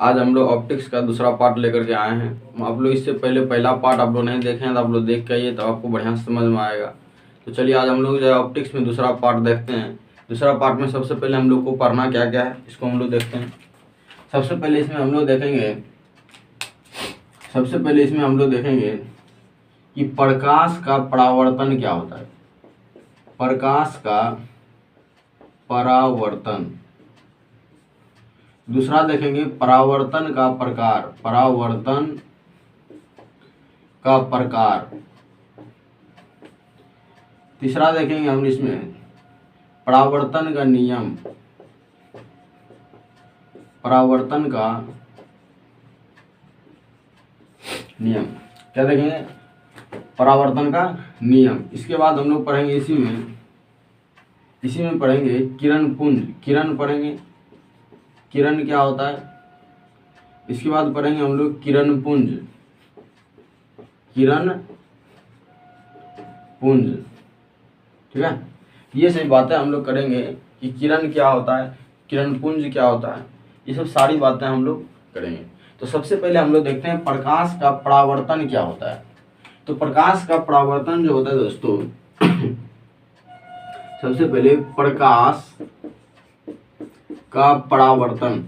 आज हम लोग ऑप्टिक्स का दूसरा पार्ट लेकर के आए हैं। आप लोग इससे पहले पहला पार्ट आप लोग नहीं देखे हैं तो आप लोग देख के आइए, तो आपको बढ़िया से समझ में आएगा। तो चलिए आज हम लोग जो है ऑप्टिक्स में दूसरा पार्ट देखते हैं। दूसरा पार्ट में सबसे पहले हम लोग को पढ़ना क्या क्या है इसको हम लोग देखते हैं। सबसे पहले इसमें हम लोग देखेंगे कि प्रकाश का परावर्तन क्या होता है। प्रकाश का परावर्तन। दूसरा देखेंगे परावर्तन का प्रकार। परावर्तन का प्रकार। तीसरा देखेंगे हम इसमें परावर्तन का नियम। परावर्तन का नियम क्या देखेंगे? परावर्तन का नियम। इसके बाद हम लोग पढ़ेंगे इसी में पढ़ेंगे किरण पुंज। किरण पढ़ेंगे, किरण क्या होता है। इसके बाद पढ़ेंगे हम लोग किरण पुंज। किरण पुंज, ठीक है। ये सही बातें हम लोग करेंगे कि किरण क्या होता है, किरण पुंज क्या होता है, ये सब सारी बातें हम लोग करेंगे। तो सबसे पहले हम लोग देखते हैं प्रकाश का परावर्तन क्या होता है। तो प्रकाश का परावर्तन जो होता है दोस्तों, सबसे पहले प्रकाश का परावर्तन।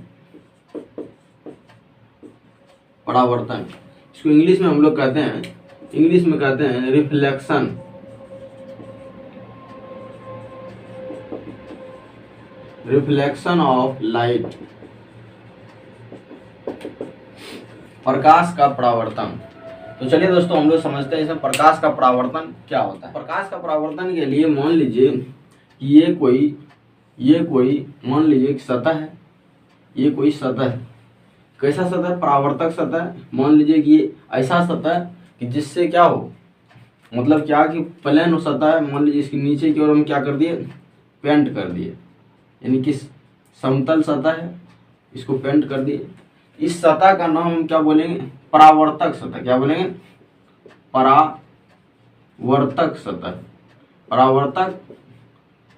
परावर्तन इसको इंग्लिश में हम लोग कहते हैं रिफ्लेक्शन। Reflection of light. प्रकाश का परावर्तन। तो चलिए दोस्तों हम लोग समझते हैं इसमें प्रकाश का परावर्तन क्या होता है। प्रकाश का परावर्तन के लिए मान लीजिए कि ये कोई मान लीजिए कि सतह है। ये कोई सतह है। कैसा सतह? परावर्तक सतह। मान लीजिए कि ये ऐसा सतह कि जिससे क्या हो, मतलब क्या कि प्लेन सतह है। मान लीजिए इसके नीचे की ओर हम क्या कर दिए, पेंट कर दिए, यानी कि समतल सतह है, इसको पेंट कर दिए। इस सतह का नाम हम क्या बोलेंगे? परावर्तक सतह। क्या बोलेंगे? परावर्तक सतह। परावर्तक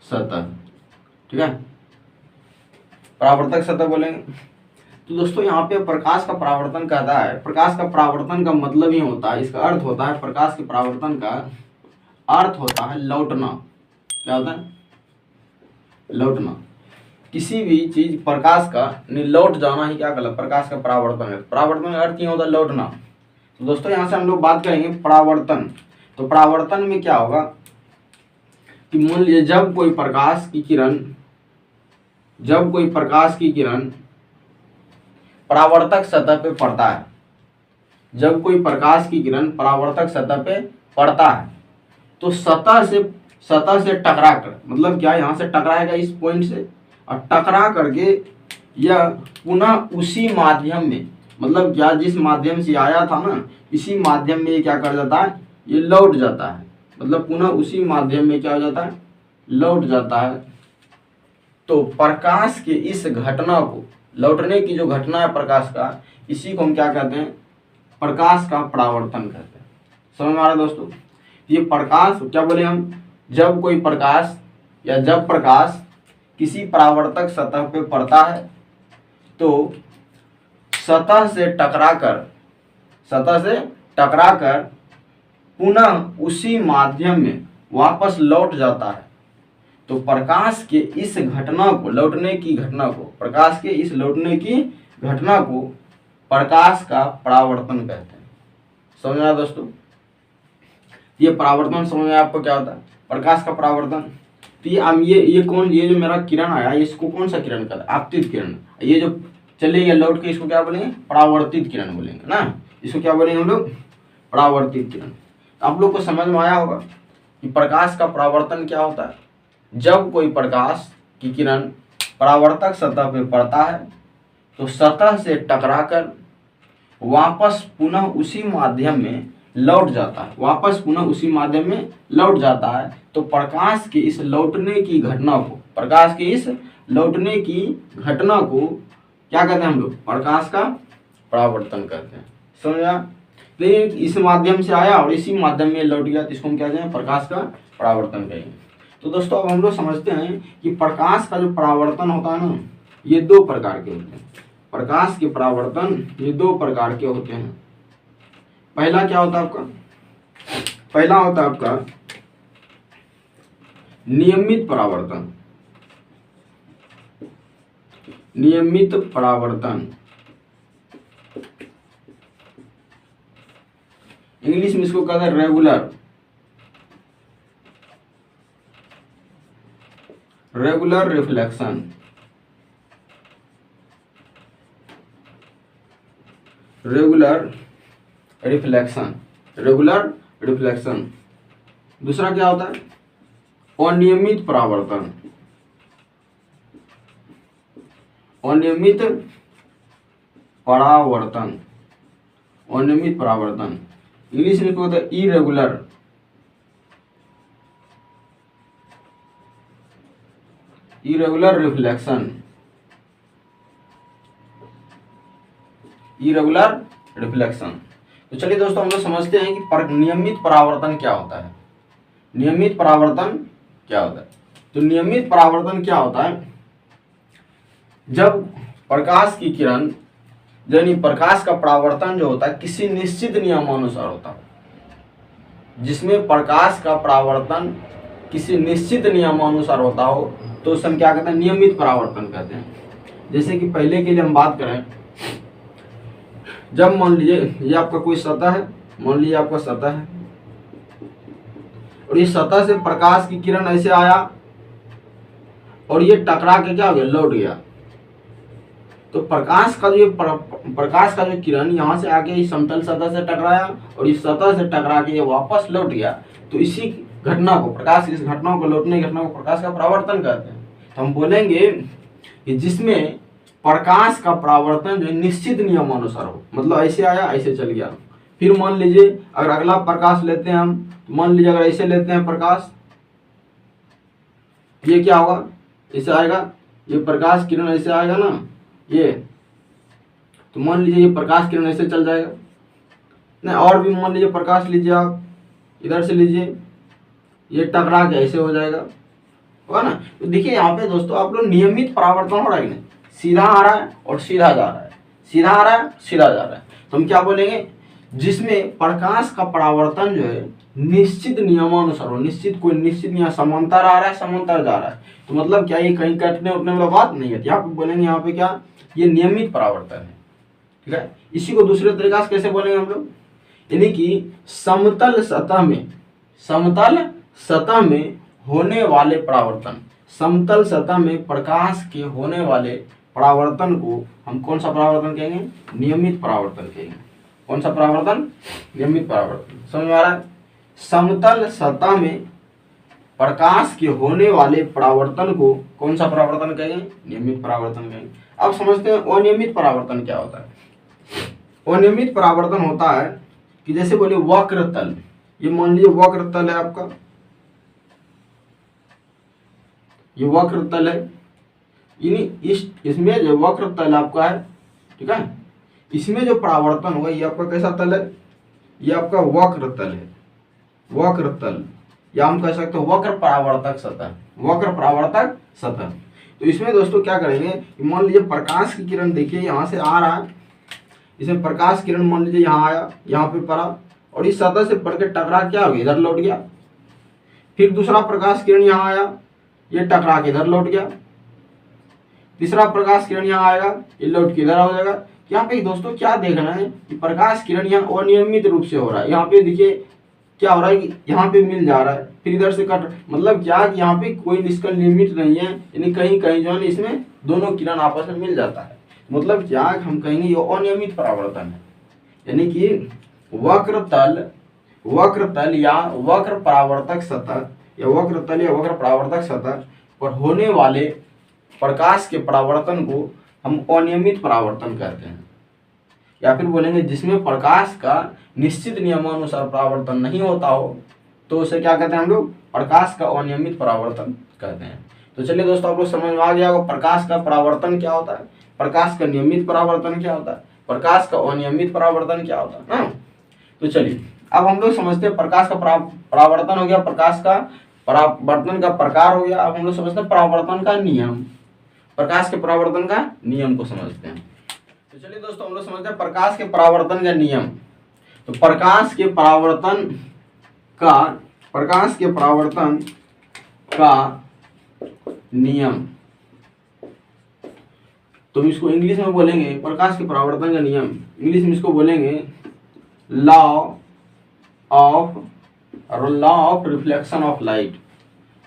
सतह, ठीक है, परावर्तक सतह बोलेंगे। तो दोस्तों यहाँ पे प्रकाश का परावर्तन कहता है, प्रकाश का परावर्तन का मतलब ही होता है, इसका अर्थ होता है, प्रकाश के परावर्तन का अर्थ होता है लौटना। क्या होता है? लौटना। किसी भी चीज प्रकाश का लौट जाना ही क्या कहलाता है? प्रकाश का परावर्तन है। परावर्तन का अर्थ ही होता है लौटना। तो दोस्तों यहाँ से हम लोग बात करेंगे परावर्तन। तो परावर्तन में क्या होगा कि मान लीजिए जब कोई प्रकाश की किरण परावर्तक सतह पे पड़ता है, जब कोई प्रकाश की किरण परावर्तक सतह पे पड़ता है तो सतह से टकरा कर, मतलब क्या, यहाँ से टकराएगा इस पॉइंट से, और टकरा करके यह पुनः उसी माध्यम में, मतलब क्या, जिस माध्यम से आया था ना, इसी माध्यम में ये क्या कर जाता है, ये लौट जाता है। मतलब पुनः उसी माध्यम में क्या हो जाता है, लौट जाता है। तो प्रकाश के इस घटना को, लौटने की जो घटना है प्रकाश का, इसी को हम क्या कहते हैं? प्रकाश का परावर्तन कहते हैं। समझ में आ रहा है दोस्तों? ये प्रकाश क्या बोले हम, जब कोई प्रकाश या जब प्रकाश किसी परावर्तक सतह पे पड़ता है तो सतह से टकराकर पुनः उसी माध्यम में वापस लौट जाता है। तो प्रकाश के इस घटना को, लौटने की घटना को, प्रकाश के इस लौटने की घटना को प्रकाश का परावर्तन कहते हैं। समझ में आया दोस्तों? ये परावर्तन समझ में आपको क्या होता है, प्रकाश का परावर्तन। तो ये जो मेरा किरण आया, इसको कौन सा किरण कहता है? आपतित किरण। ये जो चले गया लौट के, इसको क्या बोलेंगे? परावर्तित किरण बोलेंगे ना। इसको क्या बोलेंगे हम लोग? परावर्तित किरण। तो आप लोग को समझ में आया होगा कि प्रकाश का परावर्तन क्या होता है। जब कोई प्रकाश की किरण परावर्तक सतह पर पड़ता है तो सतह से टकराकर वापस पुनः उसी माध्यम में लौट जाता है, वापस पुनः उसी माध्यम में लौट जाता है। तो प्रकाश के इस लौटने की घटना को, प्रकाश के इस लौटने की घटना को क्या कहते हैं हम लोग? प्रकाश का परावर्तन कहते हैं। समझा? लेकिन इस माध्यम से आया और इसी माध्यम में लौट गया, तो इसको हम क्या कहेंगे? प्रकाश का परावर्तन कहेंगे। तो दोस्तों अब हम लोग समझते हैं कि प्रकाश का जो परावर्तन होता है ना, ये दो प्रकार के होते हैं। प्रकाश के परावर्तन ये दो प्रकार के होते हैं। पहला क्या होता है आपका, पहला होता है आपका नियमित परावर्तन। नियमित परावर्तन इंग्लिश में इसको कहते हैं regular, regular reflection. Regular reflection, regular reflection. दूसरा क्या होता है अनियमित परावर्तन। अनियमित परावर्तन, अनियमित परावर्तन इंग्लिश में कहते हैं irregular, irregular reflection, irregular reflection. तो चलिए दोस्तों हम लोग समझते हैं कि नियमित परावर्तन क्या होता है। नियमित परावर्तन क्या होता है? तो नियमित परावर्तन क्या होता है, जब प्रकाश की किरण यानी प्रकाश का परावर्तन जो होता है किसी निश्चित नियमानुसार होता है। जिसमें प्रकाश का परावर्तन किसी निश्चित नियमानुसार होता हो तो उसे हम क्या कहते हैं नियमित परावर्तन कहते हैं। जैसे कि पहले के लिए हम बात करें, जब मान लीजिए ये आपका कोई सतह है, मान लीजिए आपका सतह है और इस सतह से प्रकाश की किरण ऐसे आया और ये टकरा के क्या हो गया लौट गया। तो प्रकाश का जो किरण यहाँ से आके इस समतल सतह से टकराया और इस सतह से टकरा के ये वापस लौट गया। तो इसी घटना को प्रकाश की इस घटना को लौटने की घटना को प्रकाश का परावर्तन कहते हैं। तो हम बोलेंगे कि जिसमें प्रकाश का परावर्तन जो निश्चित नियमानुसार हो, मतलब ऐसे आया ऐसे चल गया। फिर मान लीजिए अगर अगला प्रकाश लेते हैं हम, तो मान लीजिए अगर ऐसे लेते हैं प्रकाश, ये क्या होगा ऐसे आएगा, ये प्रकाश किरण ऐसे आएगा ना ये, तो मान लीजिए ये प्रकाश किरण ऐसे चल जाएगा नहीं। और भी मान लीजिए प्रकाश लीजिए आप, इधर से लीजिए, ये टकरा के ऐसे हो जाएगा, होगा ना। तो देखिए यहाँ पे दोस्तों आप लोग नियमित परावर्तन हो रहा है कि नहीं, सीधा आ रहा है और सीधा जा रहा है, सीधा आ रहा है सीधा जा रहा है। तो हम क्या बोलेंगे, जिसमें प्रकाश का परावर्तन जो है निश्चित नियमानुसार हो, निश्चित कोई निश्चित यहाँ समांतर आ रहा है समांतर जा रहा है, तो मतलब क्या ये कहीं कटने उठने वाला बात नहीं है। यहाँ पे बोलेंगे यहाँ पे क्या, ये नियमित परावर्तन है, ठीक है। इसी को दूसरे तरीका से कैसे बोलेंगे हम लोग, यानी कि समतल सतह में होने वाले परावर्तन, समतल सतह में प्रकाश के होने वाले परावर्तन को हम कौन सा परावर्तन कहेंगे, नियमित परावर्तन कहेंगे। कौन सा परावर्तन, नियमित परावर्तन। समझ में आ रहा है, समतल सतह में प्रकाश के होने वाले परावर्तन को कौन सा परावर्तन कहेंगे, नियमित परावर्तन कहेंगे। अब समझते हैं अनियमित परावर्तन क्या होता है। अनियमित परावर्तन होता है कि जैसे बोले वक्र तल, ये मान लीजिए वक्र तल है आपका, ये वक्र तल है, यानी इसमें जो वक्र तल आपका है, ठीक है, इसमें जो परावर्तन होगा ये आपका कैसा तल है, ये आपका वक्र तल है, वक्र तल, या हम कह सकते हैं वक्र परावर्तक सतह, वक्र परावर्तक सतह। तो इसमें दोस्तों क्या करेंगे, मान लीजिए प्रकाश की किरण देखिए यहाँ से आ रहा है, इसमें प्रकाश किरण मान लीजिए यहाँ आया, यहाँ पे पड़ा और इस सतह से पड़ के टकरा क्या हो गया, इधर लौट गया। फिर दूसरा प्रकाश किरण यहाँ आया, ये टकरा के इधर लौट गया। तीसरा प्रकाश किरण यहाँ आएगा, ये लौट के इधर हो जाएगा। यहाँ पे दोस्तों क्या देखना है कि प्रकाश किरण यहाँ अनियमित रूप से हो रहा है। यहाँ पे देखिए क्या हो रहा है कि यहाँ पे मिल जा रहा है, फिर इधर से कट, मतलब क्या कि यहाँ पे कोई इसका लिमिट नहीं है, यानी कहीं कहीं जो है इसमें दोनों किरण आपस में मिल जाता है। मतलब क्या हम कहेंगे ये अनियमित परावर्तन है, यानी कि वक्र तल या वक्र परावर्तक सतह या वक्र तल या वक्र परावर्तक सतह पर होने वाले प्रकाश के परावर्तन को हम अनियमित परावर्तन कहते हैं। या फिर बोलेंगे जिसमें प्रकाश का निश्चित नियमानुसार परावर्तन नहीं होता हो तो उसे क्या कहते हैं हम लोग, प्रकाश का अनियमित परावर्तन कहते हैं। तो चलिए दोस्तों आप लोग समझ में आ गया होगा प्रकाश का परावर्तन क्या होता है, प्रकाश का नियमित परावर्तन क्या होता है, प्रकाश का अनियमित परावर्तन क्या होता है। तो चलिए अब हम लोग समझते हैं प्रकाश का परावर्तन हो गया, प्रकाश का परावर्तन का प्रकार हो गया। अब हम लोग समझते हैं परावर्तन का नियम, प्रकाश के परावर्तन का नियम को समझते हैं। चलिए दोस्तों, हम लोग समझते हैं प्रकाश के परावर्तन का नियम। तो प्रकाश के परावर्तन का नियम, तो इसको इंग्लिश में बोलेंगे प्रकाश के परावर्तन का नियम, इंग्लिश में इसको बोलेंगे law of reflection of light.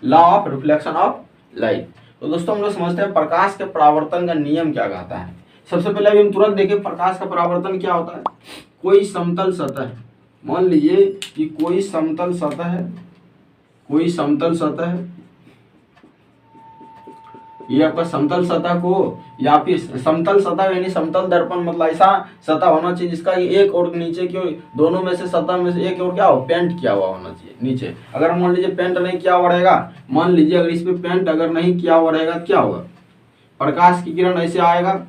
Law of reflection of light. तो दोस्तों, हम लोग समझते हैं प्रकाश के परावर्तन का नियम क्या कहता है। सबसे पहले अभी हम तुरंत देखें प्रकाश का परावर्तन क्या होता है। कोई समतल सतह, मान लीजिए कि कोई समतल सतह है, ये आपका समतल सतह को, या फिर समतल सतह यानी समतल दर्पण, मतलब ऐसा सतह होना चाहिए जिसका एक और नीचे की ओर, दोनों में से सतह में से एक और क्या हो, पेंट किया हुआ होना चाहिए नीचे। अगर मान लीजिए पेंट नहीं किया हुआ रहेगा, मान लीजिए अगर इस पे पेंट अगर नहीं किया हुआ रहेगा क्या होगा, प्रकाश की किरण ऐसे आएगा,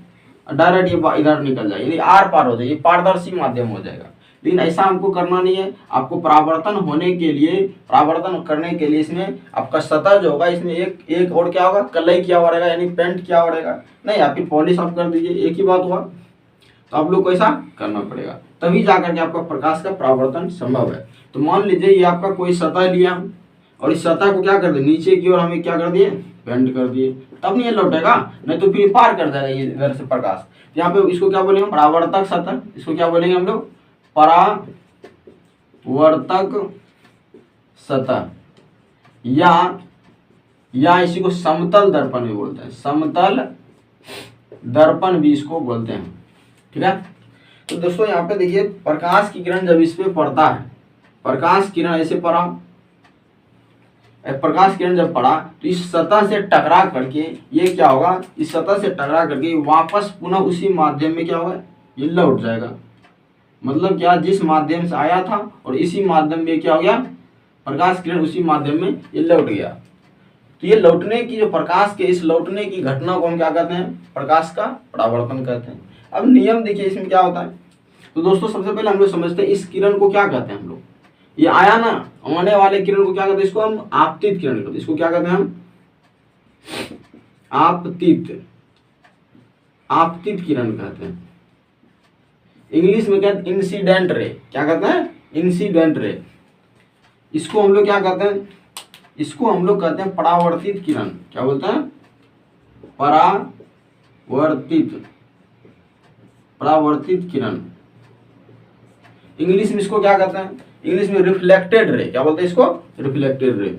डायरेक्ट ये इधर निकल जाएगा, यानी आर पार हो जाएगी, पारदर्शी माध्यम हो जाएगा। लेकिन ऐसा हमको करना नहीं है। आपको परावर्तन करने के लिए इसमें आपका सतह जो होगा, इसमें एक और क्या होगा, कलई किया हुआ रहेगा, यानी पेंट किया हुआ रहेगा। नहीं, आप फिर पॉलिश ऑफ कर दीजिए, एक ही बात हुआ। तो आप लोग को ऐसा करना पड़ेगा, तभी जाकर के आपका प्रकाश का परावर्तन संभव है। तो मान लीजिए ये आपका कोई सतह लिया हम, और इस सतह को क्या कर दिए, नीचे की ओर हमें क्या कर दिए, पेंट कर दिए, तब नहीं ये लौटेगा, नहीं तो फिर पार कर जाएगा ये इधर से प्रकाश। यहाँ पे इसको क्या बोलेंगे, परावर्तक सतह, इसको क्या बोलेंगे हम लोग, परावर्तक सतह, या इसी को समतल दर्पण भी बोलते हैं, समतल दर्पण भी इसको बोलते हैं। ठीक है। तो दोस्तों यहाँ पे देखिए, प्रकाश की किरण जब इस पे पड़ता है, प्रकाश किरण ऐसे पड़ा, प्रकाश किरण जब पड़ा तो इस सतह से टकरा करके ये क्या होगा, इस सतह से टकरा करके वापस पुनः उसी माध्यम में क्या होगा, ये लौट जाएगा। मतलब क्या, जिस माध्यम से आया था और इसी माध्यम में क्या हो गया, प्रकाश किरण उसी माध्यम में ये लौट गया। तो ये लौटने की, जो प्रकाश के इस लौटने की घटना को हम क्या कहते हैं, प्रकाश का परावर्तन कहते हैं। अब नियम देखिए इसमें क्या होता है। तो दोस्तों सबसे पहले हम लोग समझते हैं इस किरण को क्या कहते हैं हम लोग, ये आया ना, आने वाले किरण को क्या कहते हैं, इसको हम आपतित किरण कहते हैं। इसको क्या कहते हैं हम, आपतित किरण कहते हैं। इंग्लिश में कहते हैं इंसिडेंट रे, क्या कहते हैं, इंसिडेंट रे। इसको हम लोग क्या कहते हैं, इसको हम लोग कहते हैं परावर्तित किरण। क्या बोलते हैं, परावर्तित किरण। इंग्लिश में इसको क्या कहते हैं, इंग्लिश में रिफ्लेक्टेड रे। क्या बोलते हैं इसको, रिफ्लेक्टेड रे।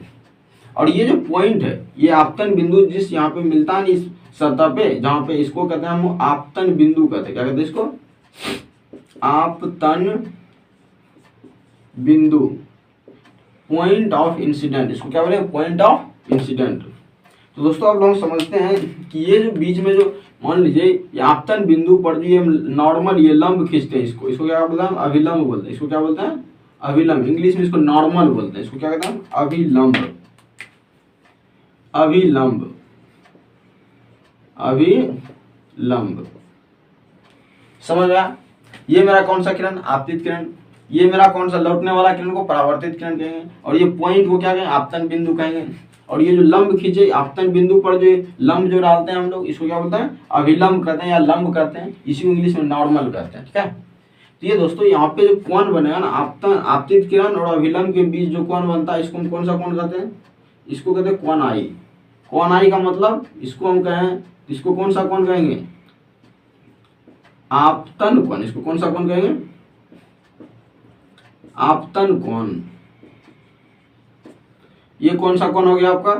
और ये जो पॉइंट है, ये आपतन बिंदु जिस यहाँ पे मिलता है इस सतह पे, जहाँ पे, इसको कहते हैं हम आपतन बिंदु कहते हैं। क्या कहते हैं इसको, आपतन बिंदु, पॉइंट ऑफ इंसिडेंट, इसको क्या बोले, पॉइंट ऑफ इंसिडेंट। तो दोस्तों आप लोग समझते हैं कि ये जो बीच में जो, मान लीजिए ये आपतन बिंदु पर जो ये नॉर्मल ये लंब खींचते हैं, इसको क्या बोलते हैं, अभिलंब बोलते हैं। इसको क्या बोलते हैं, अभिलंब। इंग्लिश में इसको नॉर्मल बोलते हैं। इसको क्या कहते हैं, अभिलंब, अभिलंब, अभिलंब। समझ आया। ये मेरा कौन सा किरण, आपतित किरण। ये मेरा कौन सा, लौटने वाला किरण को परावर्तित किरण कहेंगे। और ये पॉइंट को क्या कहेंगे, आपतन बिंदु कहेंगे। और ये जो लंब खींचे आपतन बिंदु पर जो लंब जो डालते हैं हम लोग, इसको क्या बोलते हैं, अभिलंब कहते हैं या लंब कहते हैं। इसी को इंग्लिश में नॉर्मल कहते हैं। ठीक है। तो ये दोस्तों यहाँ पे जो कोण बनेगा ना, आपतित किरण और अभिलंब के बीच जो कोण बनता है, इसको हम कौन सा कोण कहते हैं, इसको कहते हैं कोण आई। कोण आई का मतलब, इसको हम कहें, इसको कौन सा कोण कहेंगे, आपतन कोण। इसको कौन सा कोण कहेंगे, आपतन कोण। ये कौन सा कोण हो गया आपका,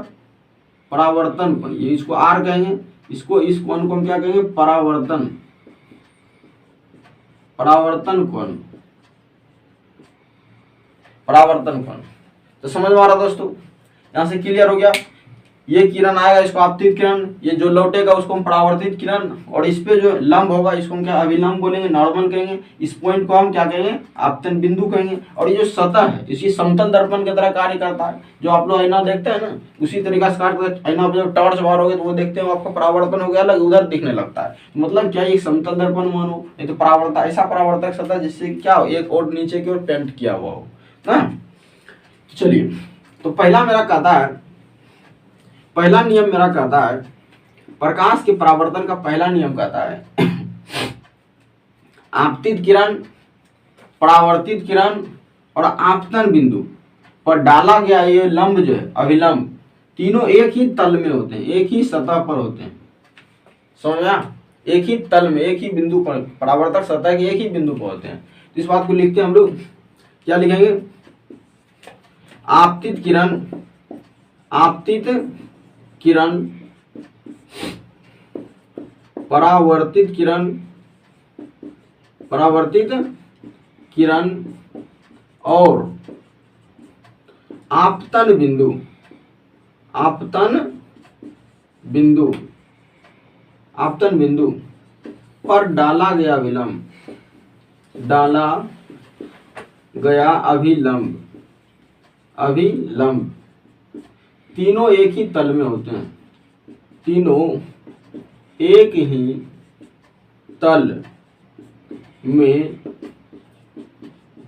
परावर्तन कोण। ये इसको आर कहेंगे, इसको, इस कोण को हम क्या कहेंगे, परावर्तन, परावर्तन कोण, परावर्तन कोण। तो समझ में आ रहा दोस्तों, यहां से क्लियर हो गया। ये किरण आएगा, इसको आपतित किरण, ये जो लौटेगा उसको हम परावर्तित किरण, और इस पे जो लंब होगा इसको हम क्या, अभिलंब बोलेंगे, नॉर्मल कहेंगे। इस पॉइंट को हम क्या कहेंगे, आपतन बिंदु कहेंगे। और ये जो सतह है, इसी समतल दर्पण की तरह कार्य करता है। जो आप लोग आईना देखते हैं ना, उसी तरीका से कार्य करता है। आईना पे जब टॉर्च मारोगे तो वो देखते हो आपका परावर्तन हो गया, अलग उधर दिखने लगता है। मतलब क्या, एक समतल दर्पण मानो, नहीं तो परावर्तक, ऐसा परावर्तक सतह जिससे क्या हो, एक और नीचे की ओर पेंट किया हुआ हो ना। चलिए, तो पहला मेरा कहता है, पहला नियम मेरा कहता है, प्रकाश के परावर्तन का पहला नियम कहता है आपतित किरण, परावर्तित किरण और आपतन बिंदु पर डाला गया ये लंब जो है अभिलंब, तीनों एक ही तल में होते हैं, एक ही सतह पर होते हैं। समझ में आया? एक ही तल में, एक ही बिंदु पर, परावर्तक सतह के एक ही बिंदु पर होते हैं। तो इस बात को लिखते हैं हम लोग, क्या लिखेंगे? आपतित किरण, आपतित किरण, परावर्तित किरण, परावर्तित किरण और आपतन बिंदु, आपतन बिंदु, आपतन बिंदु पर डाला गया विलंब, डाला गया अभिलंब, अभिलंब तीनों एक ही तल में होते हैं, तीनों एक ही तल में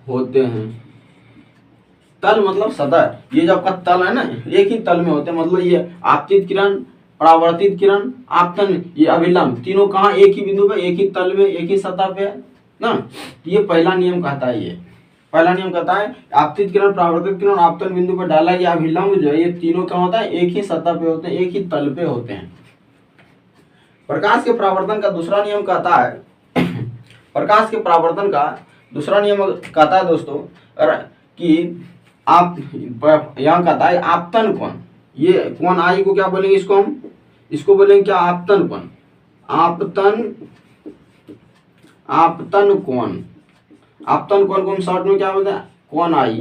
होते हैं। तल मतलब सतह, ये जो आपका तल है ना, एक ही तल में होते हैं, मतलब ये आपतित किरण, परावर्तित किरण, आपतन, ये अभिलंब तीनों कहाँ? एक ही बिंदु पे, एक ही तल में, एक ही सतह पे ना। ये पहला नियम कहता है, ये पहला नियम कहता है आपतित किरण, परावर्तित किरण, आपतन बिंदु पर डाला गया अभिलंब जो है, ये तीनों क्या होता है? एक ही सतह पे होते हैं, एक ही तल पे होते हैं। प्रकाश के परावर्तन का दूसरा नियम कहता है, प्रकाश के परावर्तन का दूसरा नियम कहता है दोस्तों कि आप यहाँ कहता है आपतन कोण, ये कोण आई को क्या बोलेंगे? इसको हम, इसको बोलेंगे क्या? आपतन कोण, आपतन, आपतन कोण, आपतन कोण को हम शॉर्ट में क्या बोलते हैं? कोण आई,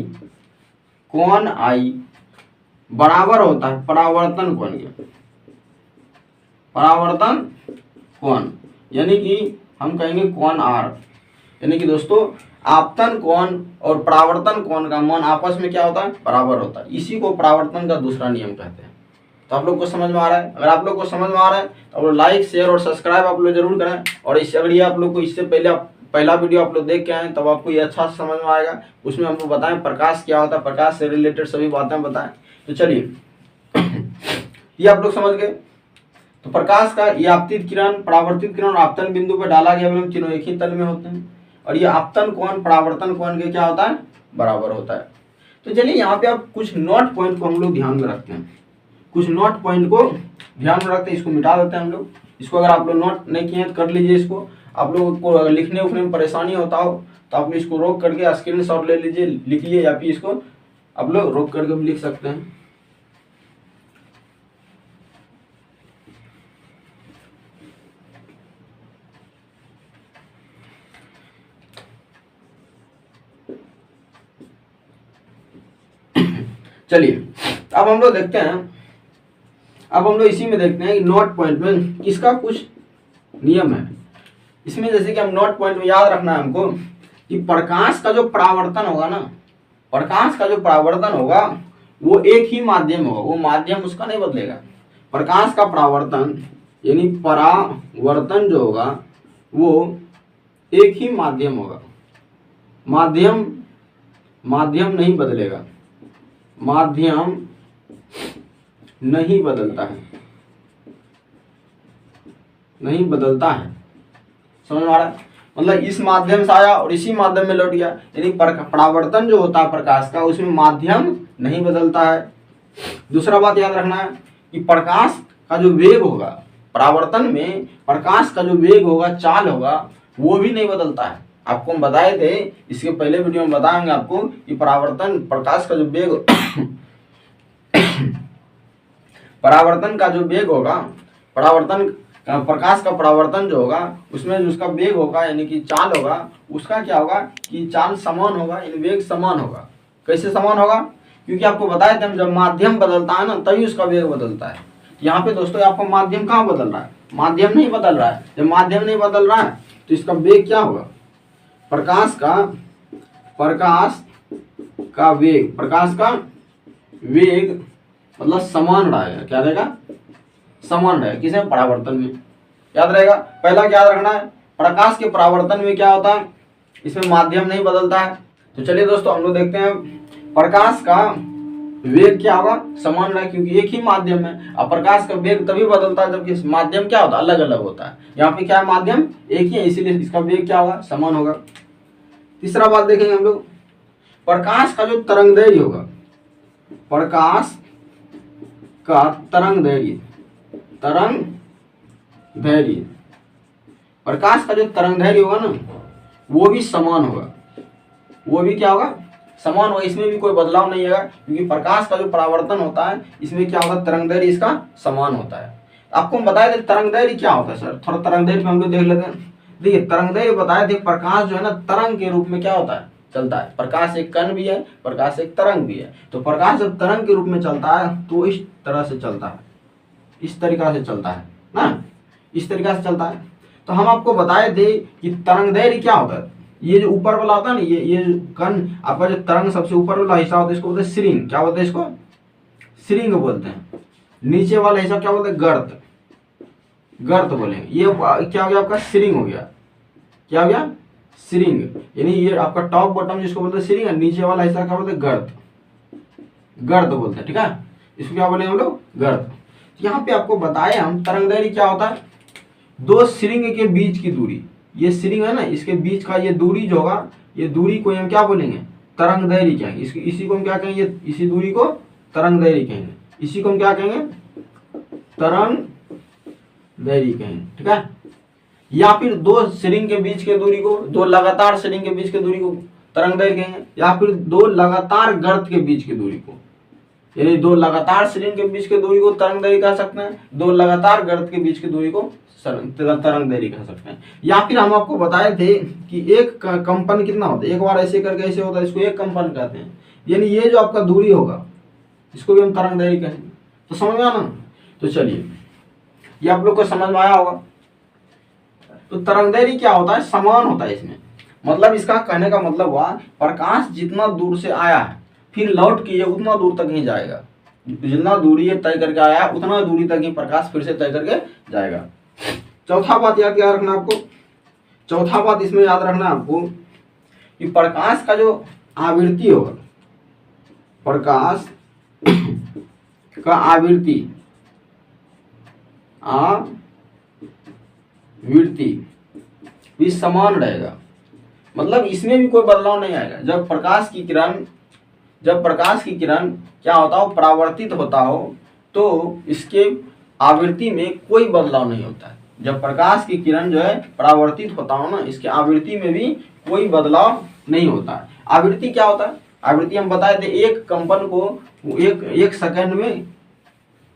कोण आई बराबर होता है परावर्तन कोण के, परावर्तन कोण, यानी कि हम कहेंगे कोण आर, यानी कि दोस्तों आपतन कोण और परावर्तन कोण का मान आपस में क्या होता है? बराबर होता है। इसी को परावर्तन का दूसरा नियम कहते हैं। तो आप लोग को समझ में आ रहा है? अगर आप लोग को समझ में आ रहा है तो आप लोग लाइक, शेयर और सब्सक्राइब आप लोग जरूर करें। और इससे अगर ये आप लोग को इससे पहले पहला वीडियो आप लोग देख के आए तब आपको ये अच्छा से समझ में आएगा। उसमें हमको बताएं प्रकाश क्या होता है, प्रकाश से रिलेटेड सभी बातें बताएं। तो चलिए ये आप लोग समझ गए। तो प्रकाश का ये आपतित किरण, परावर्तित किरण और आपतन बिंदु पर डाला गया अभिलंब तीनों एक ही तल में होते हैं, और ये आपतन कोण परावर्तन कोण के क्या होता है? बराबर होता है। तो चलिए यहाँ पे आप कुछ नोट पॉइंट को हम लोग ध्यान में रखते हैं, कुछ नोट पॉइंट को ध्यान में रखते हैं। इसको मिटा देते हैं हम लोग। इसको अगर आप लोग नोट नहीं किए हैं तो कर लीजिए। इसको आप लोगों को लिखने उखने में परेशानी होता हो तो आप इसको रोक करके स्क्रीनशॉट ले लीजिए, लिखिए, या फिर इसको आप लोग रोक करके भी लिख सकते हैं। चलिए अब हम लोग देखते हैं, अब हम लोग इसी में देखते हैं कि नोट पॉइंट में किसका कुछ नियम है। इसमें जैसे कि हम नोट पॉइंट में याद रखना है हमको कि प्रकाश का जो परावर्तन होगा ना, प्रकाश का जो परावर्तन होगा वो एक ही माध्यम होगा, वो माध्यम उसका नहीं बदलेगा। प्रकाश का परावर्तन यानी परावर्तन जो होगा वो एक ही माध्यम होगा, माध्यम नहीं बदलेगा, माध्यम नहीं बदलता है, नहीं बदलता है। समझ में आ रहा है? मतलब इस माध्यम से आया और इसी माध्यम में लौट गया, यानी परावर्तन जो होता है प्रकाश का उसमें माध्यम नहीं बदलता है। दूसरा बात याद रखना है कि प्रकाश का जो वेग होगा, परावर्तन में प्रकाश का जो वेग होगा, चाल होगा, वो भी नहीं बदलता है। आपको हम बताए थे, इसके पहले वीडियो में बताएंगे आपको कि परावर्तन प्रकाश का जो वेग परावर्तन का जो वेग होगा, परावर्तन प्रकाश का परावर्तन जो होगा उसमें जो उसका वेग होगा यानी कि चाल होगा, उसका क्या होगा कि चाल समान होगा, यानी वेग समान होगा। कैसे समान होगा? क्योंकि आपको बताए थे हम जब माध्यम बदलता है ना तभी उसका वेग बदलता है। यहाँ पे दोस्तों आपका माध्यम कहाँ बदल रहा है? माध्यम नहीं बदल रहा है। जब माध्यम नहीं बदल रहा है तो इसका वेग क्या होगा? प्रकाश का वेग मतलब समान रहेगा। क्या रहेगा? समान रहेगा। किसे? परावर्तन में। याद रहेगा, पहला क्या याद रखना है, प्रकाश के परावर्तन में क्या होता है, इसमें माध्यम नहीं बदलता है। तो चलिए दोस्तों हम लोग देखते हैं प्रकाश का वेग क्या होगा, समान रहेगा, क्योंकि एक ही माध्यम है। अब प्रकाश का वेग तभी बदलता है जबकि माध्यम क्या होता है, अलग अलग होता है। यहाँ पे क्या है, माध्यम एक ही है, इसीलिए इसका वेग क्या होगा, समान होगा। तीसरा बात देखेंगे हम लोग, प्रकाश का जो तरंगदैर्घ्य होगा, प्रकाश का तरंगदैर्घ्य, तरंगदैर्घ्य, प्रकाश का जो तरंगदैर्घ्य होगा ना, वो भी समान होगा, वो भी क्या होगा, समान होगा। इसमें भी कोई बदलाव नहीं है, क्योंकि प्रकाश का जो परावर्तन होता है इसमें क्या होता है, तरंगदैर्घ्य इसका समान होता है। आपको हम बताए थे तरंगदैर्घ्य क्या होता है सर, थोड़ा तरंगदैर्घ्य पे हम लोग देख लेते हैं। देखिए तरंगदैर्घ्य बताए थे, प्रकाश जो है ना तरंग के रूप में क्या होता है, चलता है। प्रकाश एक कण भी है, प्रकाश एक तरंग भी है। तो प्रकाश जब तरंग के रूप में चलता है तो इस तरह से चलता है, इस तरीका से चलता है ना, इस तरीका से चलता है। तो हम आपको बताए थे कि तरंगदैर्घ्य क्या होता है, ये जो ऊपर वाला होता है ना, ये कण आपका जो तरंग सबसे ऊपर वाला हिस्सा होता है इसको बोलते हैं श्रृंग, क्या बोलते हैं इसको, श्रृंग बोलते हैं। नीचे वाला हिस्सा क्या बोलते हैं, गर्त, गर्त बोलेंगे। ये क्या हो गया आपका, श्रृंग हो गया, क्या हो गया, श्रृंग। यानी ये आपका टॉप बॉटम जिसको बोलते हैं श्रृंग, नीचे वाला हिस्सा क्या बोलते हैं, गर्त, गर्त बोलते हैं, ठीक है। इसको क्या बोले हम लोग, गर्त। यहाँ पे आपको बताए हम तरंगदैर्घ्य क्या होता है, दो श्रृंग के बीच की दूरी, ये श्रृंग है ना, इसके बीच का ये दूरी जो होगा, ये दूरी को हम क्या बोलेंगे, तरंगदैर्घ्य कहेंगे। इसी को हम क्या कहेंगे, इसी दूरी को तरंगदैर्घ्य कहेंगे, इसी को हम क्या कहेंगे, तरंगदैर्घ्य कहेंगे, ठीक है। या फिर दो श्रृंग के बीच के दूरी को, दो लगातार श्रृंग के बीच के दूरी को तरंगदैर्घ्य कहेंगे, या फिर दो लगातार गर्त के बीच की दूरी को, यानी दो लगातार श्रृंग के बीच की दूरी को तरंगदैर्घ्य कह सकते हैं, दो लगातार गर्त के बीच की दूरी को तरंगदैर्घ्य कह सकते हैं। या फिर हम आपको बताए थे कि एक कंपन कितना होता है, एक बार ऐसे करके ऐसे होता है, इसको एक कंपन कहते हैं। यानी ये जो आपका दूरी होगा इसको भी हम तरंगदैर्घ्य कहेंगे। तो समझ में आया ना। तो चलिए ये आप लोग को समझ में आया होगा। तो तरंगदैर्घ्य क्या होता है, समान होता है इसमें। मतलब इसका कहने का मतलब हुआ प्रकाश जितना दूर से आया है फिर लौट के ये उतना दूर तक ही जाएगा, जितना दूरी तय करके आया है उतना दूरी तक ही प्रकाश फिर से तय करके जाएगा। चौथा बात याद रखना आपको, चौथा बात इसमें याद रखना आपको कि प्रकाश का जो आवृत्ति होगा, प्रकाश का आवृत्ति भी समान रहेगा। मतलब इसमें भी कोई बदलाव नहीं आएगा। जब प्रकाश की किरण क्या होता हो, परावर्तित होता हो, तो इसके आवृत्ति में कोई बदलाव नहीं होता है। जब प्रकाश की किरण जो है परावर्तित होता हो ना, इसके आवृत्ति में भी कोई बदलाव नहीं होता है। आवृत्ति क्या होता है, आवृत्ति हम बताए थे एक कंपन को एक सेकंड में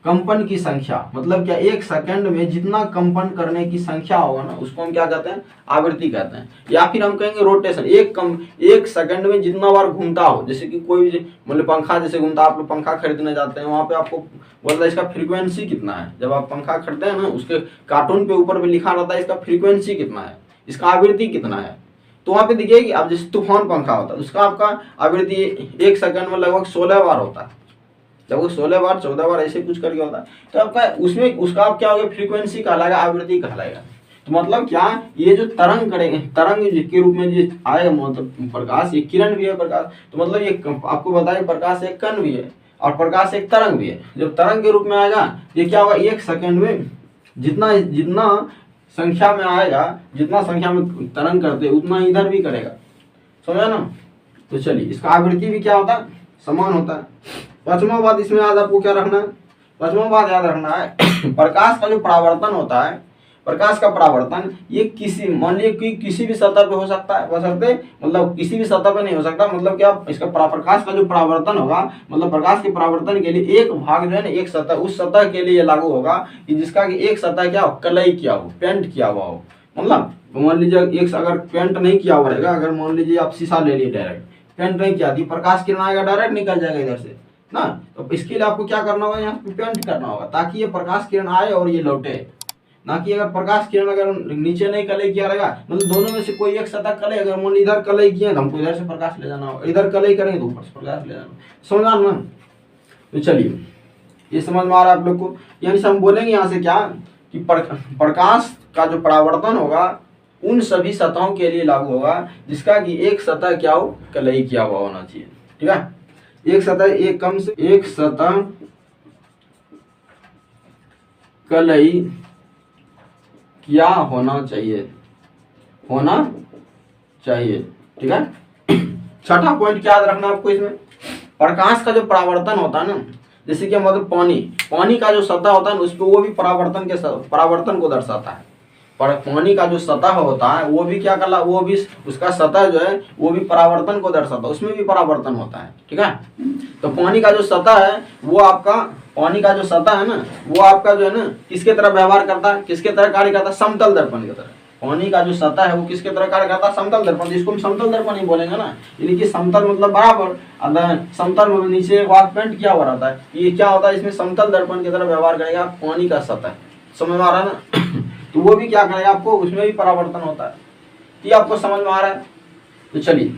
कंपन की संख्या, मतलब क्या, एक सेकंड में जितना कंपन करने की संख्या होगा ना उसको हम क्या कहते हैं, आवृत्ति कहते हैं। या फिर हम कहेंगे रोटेशन, एक सेकंड में जितना बार घूमता हो, जैसे कि कोई मतलब पंखा जैसे घूमता, आप लोग पंखा खरीदने जाते हैं वहां पे आपको बोलता है इसका फ्रीक्वेंसी कितना है। जब आप पंखा खरीदते हैं ना उसके कार्टून पे ऊपर भी लिखा रहता है इसका फ्रीक्वेंसी कितना है, इसका आवृत्ति कितना है। तो वहां पे देखिए कि अब जैसे तूफान पंखा होता है उसका आपका आवृत्ति एक सेकंड में लगभग 16 बार होता है, लगभग 16 बार 14 बार ऐसे कुछ करके होता है। तो आपका उसमें उसका आप क्या होगा, फ्रीक्वेंसी कहलाएगा, आवृत्ति कहलाएगा। तो मतलब क्या, ये जो तरंग करेंगे, तरंग के रूप में जो आएगा मतलब प्रकाश, ये किरण भी है प्रकाश, तो मतलब ये आपको बताया प्रकाश एक कण भी है और प्रकाश एक तरंग भी है। जब तरंग के रूप में आएगा ये क्या होगा, एक सेकंड में जितना संख्या में आएगा, जितना संख्या में तरंग करते उतना इधर भी करेगा, समझा ना। तो चलिए इसका आवृत्ति भी क्या होता है, समान होता है। पांचवा बात इसमें याद आपको क्या रखना है, पांचवा बात याद रखना है प्रकाश का जो परावर्तन होता है, प्रकाश का परावर्तन ये किसी, मान लीजिए कि किसी भी सतह पे हो सकता है, बशर्ते मतलब किसी भी सतह पे नहीं हो सकता। मतलब क्या, इसका प्रकाश का जो परावर्तन होगा, मतलब प्रकाश के परावर्तन के लिए एक भाग जो है ना, एक सतह, उस सतह के लिए लागू होगा कि जिसका कि एक सतह क्या हो, कलई किया हो, पेंट किया हुआ हो। मतलब मान लीजिए एक अगर पेंट नहीं किया हुआ रहेगा, अगर मान लीजिए आप शीशा ले लिए डायरेक्ट, पेंट नहीं किया थी, प्रकाश किरण आएगा डायरेक्ट निकल जाएगा इधर से ना। तो इसके लिए आपको क्या करना होगा, यहाँ पे पेंट करना होगा ताकि ये प्रकाश किरण आए और ये लौटे। ना कि अगर प्रकाश किरण अगर नीचे नहीं कलई किया रहेगा, मतलब दोनों में से कोई एक सतह कलई, अगर मान इधर कलई किए तो हमको इधर से प्रकाश ले जाना होगा, इधर कलई करेंगे तो ऊपर से प्रकाश ले जाना, समझा ना। तो चलिए ये समझ में आ रहा है आप लोग को। यानी हम बोलेंगे यहाँ से क्या कि प्रकाश का जो परावर्तन होगा उन सभी सतहों के लिए लागू होगा जिसका कि एक सतह क्या हो, कलई किया हुआ होना चाहिए, ठीक है। एक सतह, एक कम से एक सतह कलई क्या होना चाहिए, होना चाहिए। ठीक है, छठा पॉइंट क्या याद रखना आपको इसमें, प्रकाश का जो परावर्तन होता है ना, जैसे कि मतलब पानी का जो सतह होता है ना, उस पर वो भी परावर्तन को दर्शाता है। पर पानी का जो सतह होता है वो भी क्या करला, वो भी उसका सतह जो है वो भी परावर्तन को दर्शाता है, उसमें भी परावर्तन होता है। ठीक है, तो पानी का जो सतह है वो आपका, पानी का जो सतह है ना वो आपका जो है ना किसके तरह व्यवहार करता है, किसके तरह कार्य करता है, समतल दर्पण की तरह। पानी का जो सतह है वो किसके तरह कार्य करता है, समतल दर्पण। जिसको हम समतल दर्पण ही बोलेंगे ना, यानी कि समतल मतलब बराबर, समतल मतलब नीचे वाक पेंट किया हुआ रहता है, ये क्या होता है, इसमें समतल दर्पण की तरह व्यवहार करेगा पानी का सतह। समझ में आ रहा है ना? तो वो भी क्या करेगा आपको, उसमें भी परावर्तन होता है। ये आपको समझ में आ रहा है? तो चलिए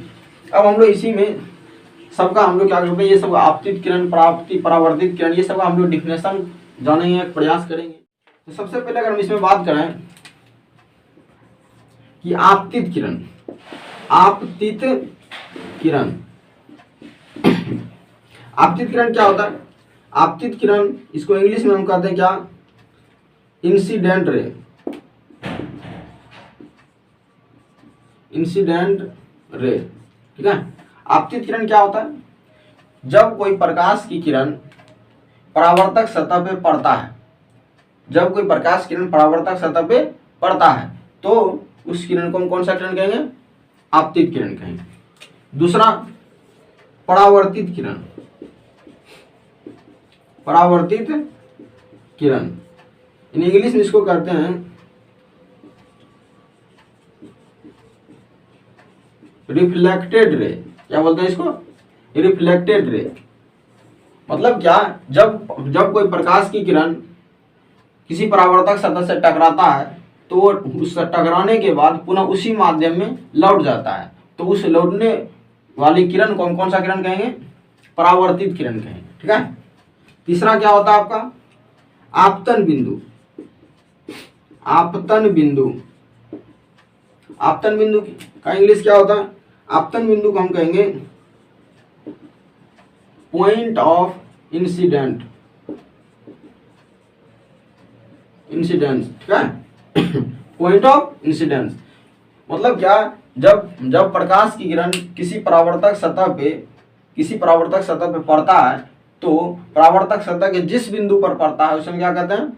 अब हम लोग इसी में सबका हम लोग क्या करते हैं, ये सब आपतित किरण, परावर्तित किरण, ये सब हम लोग डिफिनेशन जानेंगे, प्रयास करेंगे। तो सबसे पहले अगर हम इसमें बात करें कि आपतित किरण, आपतित किरण, आपतित किरण क्या होता है? आपतित किरण इसको इंग्लिश में हम कहते हैं क्या, इंसिडेंट रे, इंसिडेंट रे। ठीक है, आपतित किरण क्या होता है, जब कोई प्रकाश की किरण परावर्तक सतह पे पड़ता है, जब कोई प्रकाश किरण परावर्तक सतह पे पड़ता है तो उस किरण को हम कौन सा किरण कहेंगे, आपतित किरण कहेंगे। दूसरा परावर्तित किरण, परावर्तित किरण इन इंग्लिश में इसको कहते हैं रिफ्लेक्टेड रे। क्या बोलते हैं इसको, रिफ्लेक्टेड रे। मतलब क्या, जब कोई प्रकाश की किरण किसी परावर्तक सतह से टकराता है तो वो उस टकराने के बाद पुनः उसी माध्यम में लौट जाता है, तो उस लौटने वाली किरण को हम कौन सा किरण कहेंगे, परावर्तित किरण कहेंगे। ठीक है, तीसरा क्या होता है आपका, आपतन बिंदु, आपतन बिंदु, आपतन बिंदु का इंग्लिश क्या होता है, आपतन बिंदु को हम कहेंगे पॉइंट ऑफ इंसिडेंट, इंसिडेंस। ठीक है, पॉइंट ऑफ इंसिडेंस मतलब क्या, जब प्रकाश की किरण किसी परावर्तक सतह पे पड़ता है तो परावर्तक सतह के जिस बिंदु पर पड़ता है उसे हम क्या कहते हैं,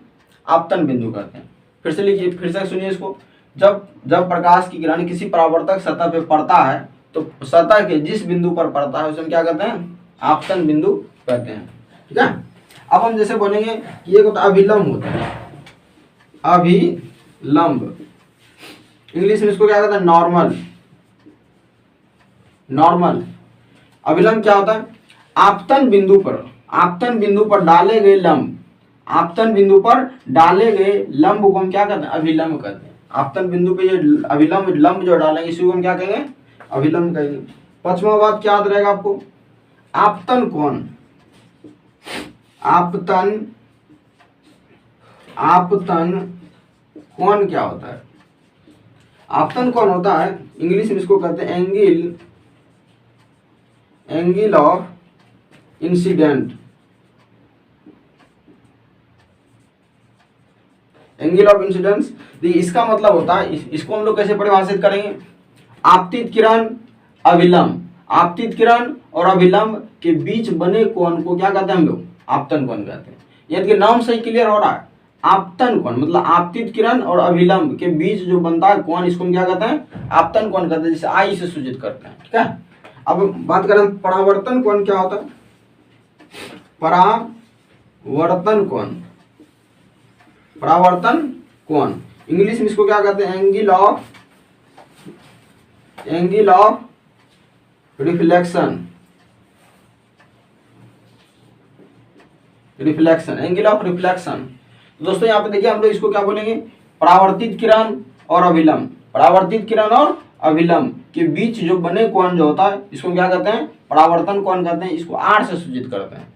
आपतन बिंदु कहते हैं। फिर से लिखिए, फिर से सुनिए इसको, जब प्रकाश की किरण किसी परावर्तक सतह पे पड़ता है तो सतह के जिस बिंदु पर पड़ता है उसे हम क्या कहते हैं, आपतन बिंदु कहते हैं। ठीक है, अब हम जैसे बोलेंगे कि एक होता है अभिलंब होता है, अभिलंब, इंग्लिश में इसको क्या कहते हैं, नॉर्मल, नॉर्मल। अभिलंब क्या होता है, आपतन बिंदु पर डाले गए लंब, आपतन बिंदु पर डाले गए लंब को हम क्या कहते हैं, अभिलंब कहते हैं। आपतन बिंदु पे ये अभिलंब लंब जो डालेंगे इसी को हम क्या कहेंगे, अभिलंब कहेंगे। पांचवा बात क्या याद रहेगा आपको, आपतन कोण, आपतन कोण क्या होता है, आपतन कोण होता है इंग्लिश में इसको कहते हैं angle of incident, angle of incidence. इसका मतलब होता है, इसको हम लोग कैसे परिभाषित करेंगे, आपतित किरण अभिलंब, आपतित किरण और अभिलंब के बीच बने कोण को क्या कहते हैं हम लोग, आपतन कोण कहते हैं। यानी कि नाम सही क्लियर हो रहा है, आपतन कोण मतलब आपतित किरण और अभिलंब के बीच जो बनता है कोण, इसको हम क्या कहते हैं, आपतन कोण कहते हैं, जिसे आई से सूचित करते हैं। ठीक है, अब बात करें परावर्तन कोण क्या होता है, परावर्तन कोण, परावर्तन कोण इंग्लिश में इसको क्या कहते हैं, angle of reflection, angle of reflection. दोस्तों यहाँ पे देखिए हम लोग इसको क्या बोलेंगे, परावर्तित किरण और अभिलंब, परावर्तित किरण और अभिलंब के बीच जो बने कोण जो होता है इसको क्या कहते हैं, परावर्तन कोण कहते हैं, इसको आर से सूचित करते हैं।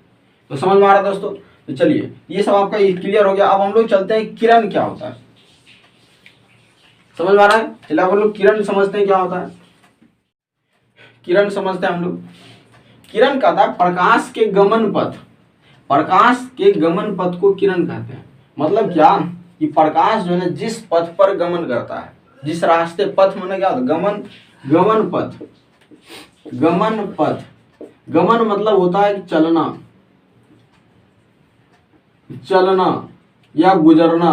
तो समझ में आ रहा है दोस्तों? तो चलिए ये सब आपका क्लियर हो गया। अब हम लोग चलते हैं किरण क्या होता है, समझ में आ रहा है? चलिए अब हम लोग किरण समझते हैं क्या होता है, किरण समझते हैं हम लोग। किरण कहता है प्रकाश के गमन पथ, प्रकाश के गमन पथ को किरण कहते हैं। मतलब क्या कि प्रकाश जो है ना जिस पथ पर गमन करता है, जिस रास्ते, पथ माने क्या होता है, गमन, गमन पथ, गमन पथ, गमन मतलब होता है चलना, चलना या गुजरना,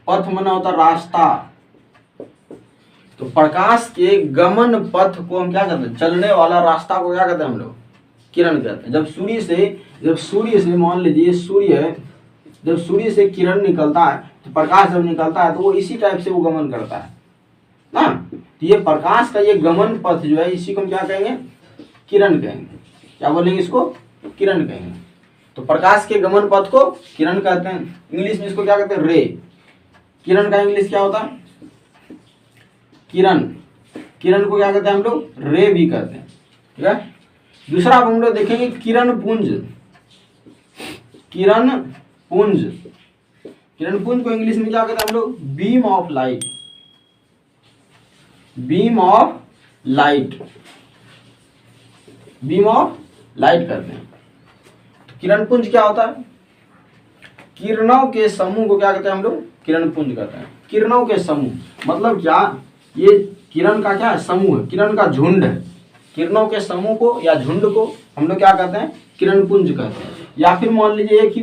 पथ माने होता है रास्ता। तो प्रकाश के गमन पथ को हम क्या कहते हैं, चलने वाला रास्ता को क्या कहते हैं हम लोग, किरण कहते हैं। जब सूर्य से मान लीजिए सूर्य है, जब सूर्य से किरण निकलता है तो प्रकाश जब निकलता है तो वो इसी टाइप से वो गमन करता है ना। तो ये प्रकाश का ये गमन पथ जो है इसी को हम क्या कहेंगे, किरण कहेंगे। क्या बोलेंगे इसको, किरण कहेंगे। तो प्रकाश के गमन पथ को किरण कहते हैं। इंग्लिश में इसको क्या कहते हैं, रे। किरण का इंग्लिश क्या होता है, किरण। किरण को क्या कहते हैं हम लोग, रे भी कहते हैं। ठीक है। दूसरा हम लोग देखेंगे किरण पुंज। किरण पुंज, किरण पुंज को इंग्लिश में क्या कहते हैं हम लोग, beam of light. Beam of light, beam of light कहते हैं। तो किरण पुंज क्या होता है, किरणों के समूह को क्या कहते हैं हम लोग, किरण पुंज कहते हैं। किरणों के समूह मतलब क्या, ये किरण का क्या है, समूह है, किरण का झुंड है। किरणों के समूह को या झुंड को हम लोग क्या कहते हैं, किरण पुंज कहते हैं। या फिर मान लीजिए एक ही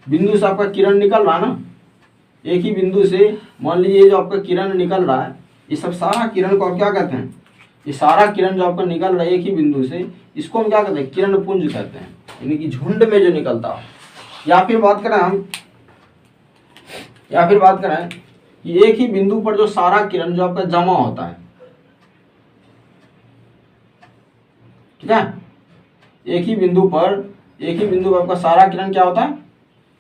बिंदु से आपका किरण निकल रहा है ना, एक ही बिंदु से मान लीजिए जो आपका किरण निकल रहा है, ये सब सारा किरण को आप क्या कहते हैं, ये सारा किरण जो आपका निकल रहा है एक ही बिंदु से, इसको हम क्या कहते हैं, किरण पुंज कहते हैं, यानी कि झुंड में जो निकलता हो। या फिर बात करें कि एक ही बिंदु पर जो सारा किरण जो आपका जमा होता है, ठीक है, एक ही बिंदु पर आपका सारा किरण क्या होता है,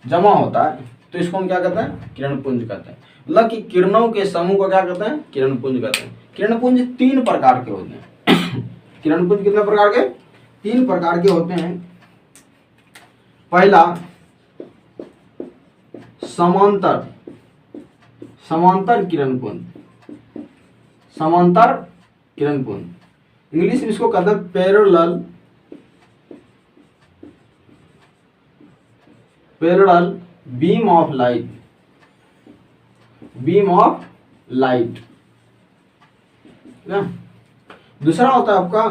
जमा होता है, तो इसको हम क्या कहते हैं, किरण पुंज कहते हैं। मतलब कि किरणों के समूह को क्या कहते हैं, किरण पुंज कहते हैं। किरण पुंज 3 प्रकार के होते हैं। किरण पुंज कितने प्रकार के, 3 प्रकार के होते हैं। पहला समांतर किरण पुंज, समांतर किरण पुंज, इंग्लिश में इसको कहते हैं parallel beam of light, beam of light ना। दूसरा होता है आपका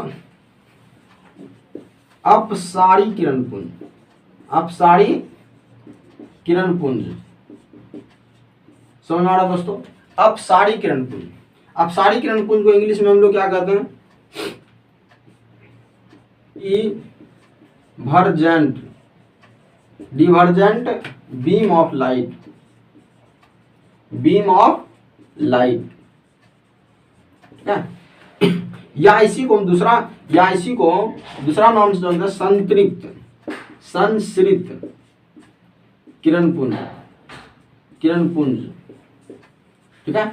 अपसारी किरण पुंज, अपसारी किरण पुंज, समझ में आ रहा है दोस्तों, अपसारी किरण पुंज। अपसारी किरण पुंज को इंग्लिश में हम लोग क्या कहते हैं, divergent beam of light, beam of light, ठीक है। या इसी को दूसरा नाम से जानते हैं संश्रित किरण पुंज, ठीक है,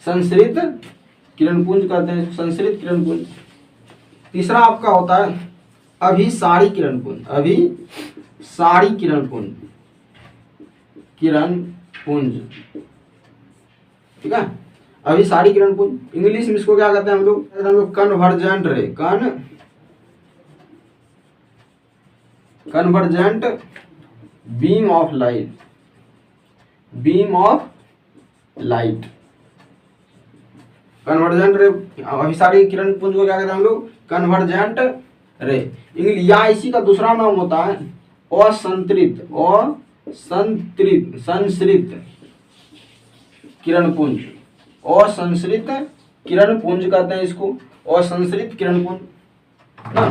संश्रित किरण पुंज कहते हैं, संश्रित किरण पुंज। तीसरा आपका होता है अभिसारी किरण पुंज, अभिसारी किरण पुंज, ठीक है, अभिसारी किरण पुंज। इंग्लिश में इसको क्या कहते हैं हम लोग, कन्वर्जेंट रे, convergent beam of light, beam of light, convergent रे। अभिसारी किरण पुंज को क्या कहते हैं हम लोग, कन्वर्जेंट रे। इंग्लिश या इसी का दूसरा नाम होता है संश्रित किरण पुंज, असंश्रित किरण पुंज कहते हैं इसको, असंश्रित किरण पुंज ना,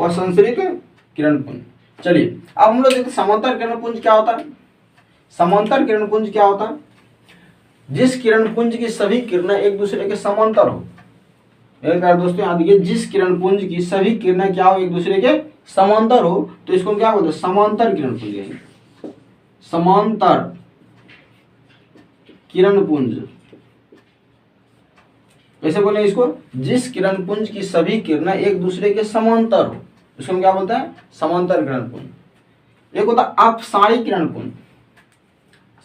असंश्रित किरण पुंज। चलिए अब हम लोग देखते समांतर किरण पुंज क्या होता है। समांतर किरण पुंज क्या होता है, जिस किरण पुंज की सभी किरणें एक दूसरे के समांतर हो। एक बार दोस्तों याद रखिए, जिस किरण पुंज की सभी किरणें क्या हो, एक दूसरे के समांतर हो, तो इसको क्या बोलते हैं, समांतर किरण पुंज कहेंगे, समांतर किरण पुंज। कैसे बोले इसको, जिस किरण पुंज की सभी किरणें एक दूसरे के समांतर हो, इसको हम क्या बोलते हैं, समांतर किरण पुंज। एक होता है अपसारी किरण पुंज,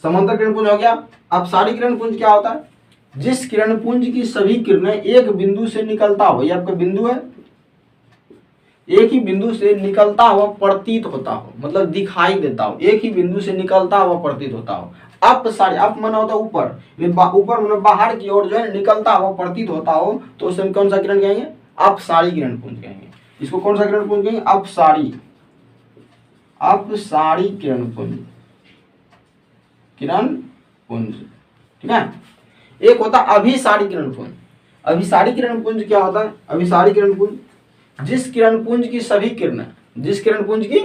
समांतर किरण पुंज हो गया। अपसारी किरण पुंज क्या होता है, जिस किरण पुंज की सभी किरणें एक बिंदु से निकलता हो, ये आपका बिंदु है, एक ही बिंदु से निकलता हुआ प्रतीत होता हो, मतलब दिखाई देता हो, एक ही बिंदु से निकलता हुआ प्रतीत होता हो। अपसारी, अप माना होता है ऊपर, ऊपर मतलब बाहर की ओर जो है निकलता हुआ प्रतीत होता हो, तो उसे हम कौन सा किरण कहेंगे? अपसारी किरण पुंज कहेंगे। इसको कौन सा किरण पुंज कहेंगे? अपसारी, अपसारी किरण पुंज, किरण पुंज, ठीक है। एक होता अभिसारी किरण पुंज। अभिसारी किरण पुंज क्या होता है? अभिसारी किरण पुंज जिस किरण पुंज की सभी किरणें, जिस किरण पुंज की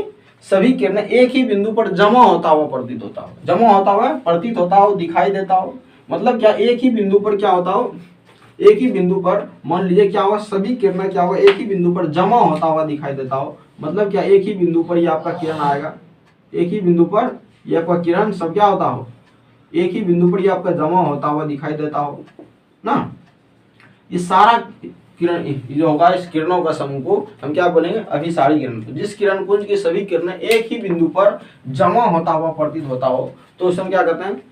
सभी किरणें एक ही बिंदु पर जमा होता हुआ प्रतीत होता हो, जमा होता हुआ प्रतीत होता हो, दिखाई देता हो। मतलब क्या, एक ही बिंदु पर क्या होता हो, एक ही बिंदु पर मान लीजिए क्या होगा, सभी किरणें क्या होगा, एक ही बिंदु पर जमा होता हुआ दिखाई देता हो। मतलब क्या, एक ही बिंदु पर ये आपका किरण आएगा, एक ही बिंदु पर ये आपका किरण सब क्या होता हो, एक ही बिंदु पर ये आपका जमा होता हुआ दिखाई देता हो ना। ये सारा किरण जो होगा, इस किरणों का समूह को हम क्या बोलेंगे? अभिसारी किरण पुंज। जिस किरण पुंज की सभी किरणें एक ही बिंदु पर जमा होता हुआ प्रतीत होता हो, तो उसे हम क्या कहते हैं?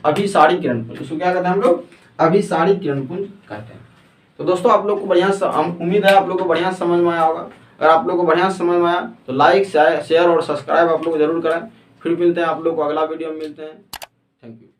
अभिसारी किरण पुंज। उसको क्या कहते हैं हम लोग? अभिसारी किरण पुंज कहते हैं। तो दोस्तों आप लोग को बढ़िया, उम्मीद है आप लोग को बढ़िया समझ में आया होगा। अगर आप लोग को बढ़िया समझ में आया तो लाइक, शेयर और सब्सक्राइब आप लोग जरूर करें। फिर मिलते हैं आप लोग को अगला वीडियो में मिलते हैं। Thank you.